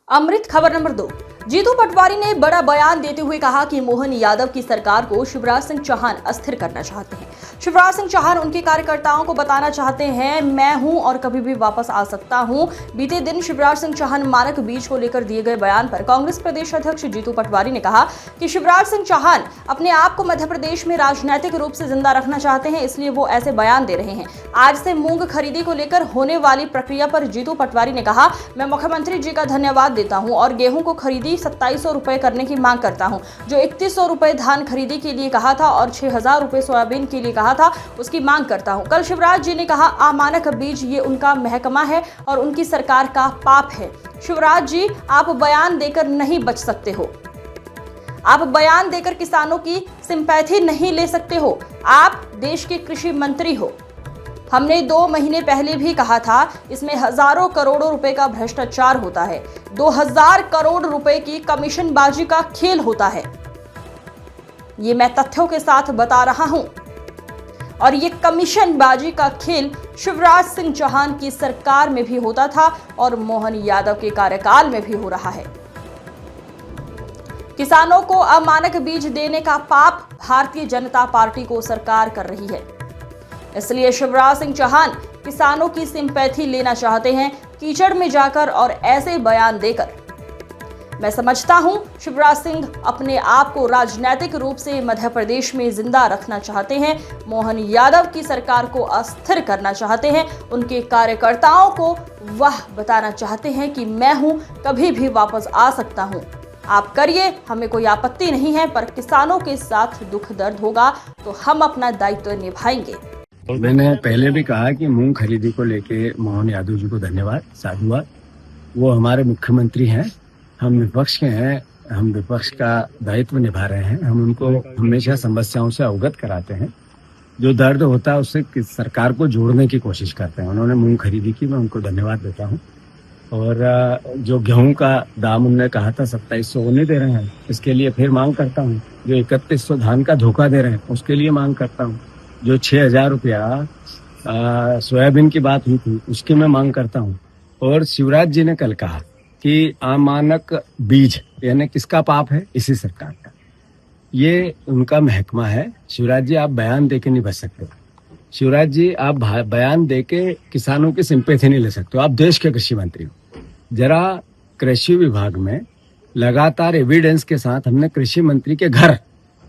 अमृत खबर नंबर 2। जीतू पटवारी ने बड़ा बयान देते हुए कहा कि मोहन यादव की सरकार को शिवराज सिंह चौहान अस्थिर करना चाहते हैं। शिवराज सिंह चौहान उनके कार्यकर्ताओं को बताना चाहते हैं, मैं हूं और कभी भी वापस आ सकता हूं। बीते दिन शिवराज सिंह चौहान मानक बीज को लेकर दिए गए बयान पर कांग्रेस प्रदेश अध्यक्ष जीतू पटवारी ने कहा कि शिवराज सिंह चौहान अपने आप को मध्य प्रदेश में राजनीतिक रूप से जिंदा रखना चाहते हैं, इसलिए वो ऐसे बयान दे रहे हैं। आज से मूंग खरीदी को लेकर होने वाली प्रक्रिया पर जीतू पटवारी ने कहा, मैं मुख्यमंत्री जी का धन्यवाद देता हूं और गेहूं को खरीदी 2700 रुपए करने की मांग करता हूं। जो 3100 रुपए धान खरीदी के लिए कहा था और 6000 रुपए सोयाबीन के लिए कहा था, उसकी मांग करता हूं। कल शिवराज जी ने कहा, अमानक बीज ये उनका महकमा है और उनकी सरकार का पाप है। शिवराज जी, आप बयान देकर नहीं बच सकते हो। आप बयान देकर किसानों की सिंपैथी नहीं ले सकते हो। आप देश के कृषि मंत्री हो। हमने 2 महीने पहले भी कहा था, इसमें हजारों करोड़ों रुपए का भ्रष्टाचार होता है। 2000 करोड़ रुपए की कमीशनबाजी का खेल होता है। ये मैं तथ्यों के साथ बता रहा हूं और ये कमीशनबाजी का खेल शिवराज सिंह चौहान की सरकार में भी होता था और मोहन यादव के कार्यकाल में भी हो रहा है। किसानों को अमानक बीज देने का पाप भारतीय जनता पार्टी को सरकार कर रही है। इसलिए शिवराज सिंह चौहान किसानों की सिंपैथी लेना चाहते हैं, कीचड़ में जाकर और ऐसे बयान देकर। मैं समझता हूं शिवराज सिंह अपने आप को राजनीतिक रूप से मध्य प्रदेश में जिंदा रखना चाहते हैं, मोहन यादव की सरकार को अस्थिर करना चाहते हैं, उनके कार्यकर्ताओं को वह बताना चाहते हैं कि मैं हूं, कभी भी वापस आ सकता हूं। आप करिए, हमें कोई आपत्ति नहीं है, पर किसानों के साथ दुख दर्द होगा तो हम अपना दायित्व निभाएंगे। मैंने पहले भी कहा कि मूंग खरीदी को लेके मोहन यादव जी को धन्यवाद, साधुवाद। वो हमारे मुख्यमंत्री हैं, हम विपक्ष के हैं, हम विपक्ष का दायित्व निभा रहे हैं। हम उनको हमेशा समस्याओं से अवगत कराते हैं, जो दर्द होता है उससे सरकार को जोड़ने की कोशिश करते हैं। उन्होंने मूंग खरीदी की, मैं उनको धन्यवाद देता हूँ। और जो गेहूं का दाम उन्होंने कहा था 2700 वो नहीं दे रहे हैं, इसके लिए फिर मांग करता हूँ। जो 3100 धान का धोखा दे रहे हैं उसके लिए मांग करता हूँ। जो 6000 रुपया सोयाबीन की बात हुई थी उसकी मैं मांग करता हूँ। और शिवराज जी ने कल कहा कि अमानक बीज यानी किसका पाप है? इसी सरकार का। ये उनका महकमा है। शिवराज जी, आप बयान देके नहीं बच सकते। शिवराज जी, आप बयान देके किसानों की सिंपैथी नहीं ले सकते। आप देश के कृषि मंत्री हो। जरा कृषि विभाग में लगातार एविडेंस के साथ हमने कृषि मंत्री के घर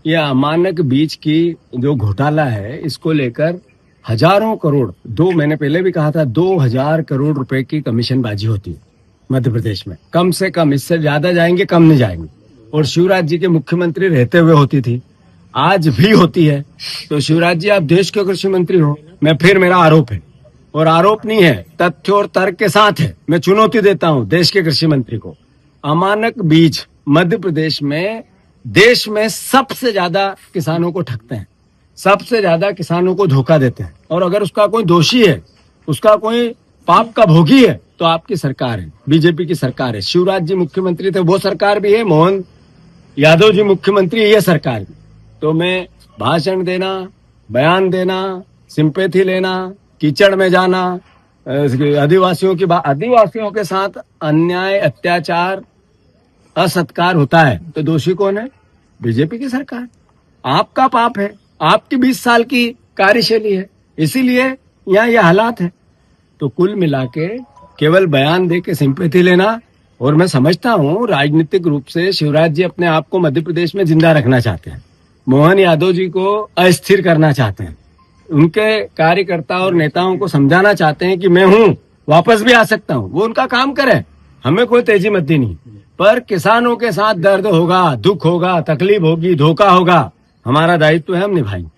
यह अमानक बीज की जो घोटाला है इसको लेकर हजारों करोड़, मैंने पहले भी कहा था 2000 करोड़ रुपए की कमीशनबाजी होती है मध्य प्रदेश में। कम से कम, इससे ज्यादा जाएंगे, कम नहीं जाएंगे। और शिवराज जी के मुख्यमंत्री रहते हुए होती थी, आज भी होती है। तो शिवराज जी, आप देश के कृषि मंत्री हो। मेरा आरोप है, और आरोप नहीं है, तथ्य और तर्क के साथ है। मैं चुनौती देता हूं देश के कृषि मंत्री को। अमानक बीज मध्य प्रदेश में देश में सबसे ज्यादा किसानों को ठगते हैं, सबसे ज्यादा किसानों को धोखा देते हैं। और अगर उसका कोई दोषी है, उसका कोई पाप का भोगी है, तो आपकी सरकार है, बीजेपी की सरकार है। शिवराज जी मुख्यमंत्री थे, वो सरकार भी है। मोहन यादव जी मुख्यमंत्री, ये सरकार भी। तो मैं भाषण देना, बयान देना, सिंपैथी लेना, कीचड़ में जाना, आदिवासियों के साथ अन्याय, अत्याचार, असत्कार होता है, तो दोषी कौन है? बीजेपी की सरकार। आपका पाप है, आपकी 20 साल की कार्यशैली है, इसीलिए यहाँ ये हालात है। तो कुल मिला के केवल बयान दे के सिंपैथी लेना, और मैं समझता हूँ राजनीतिक रूप से शिवराज जी अपने आप को मध्य प्रदेश में जिंदा रखना चाहते हैं, मोहन यादव जी को अस्थिर करना चाहते हैं, उनके कार्यकर्ता और नेताओं को समझाना चाहते हैं कि मैं हूँ, वापस भी आ सकता हूँ। वो उनका काम करे, हमें कोई तेजी मद्दी नहीं। पर किसानों के साथ दर्द होगा, दुख होगा, तकलीफ होगी, धोखा होगा, हमारा दायित्व है, हम निभाएंगे।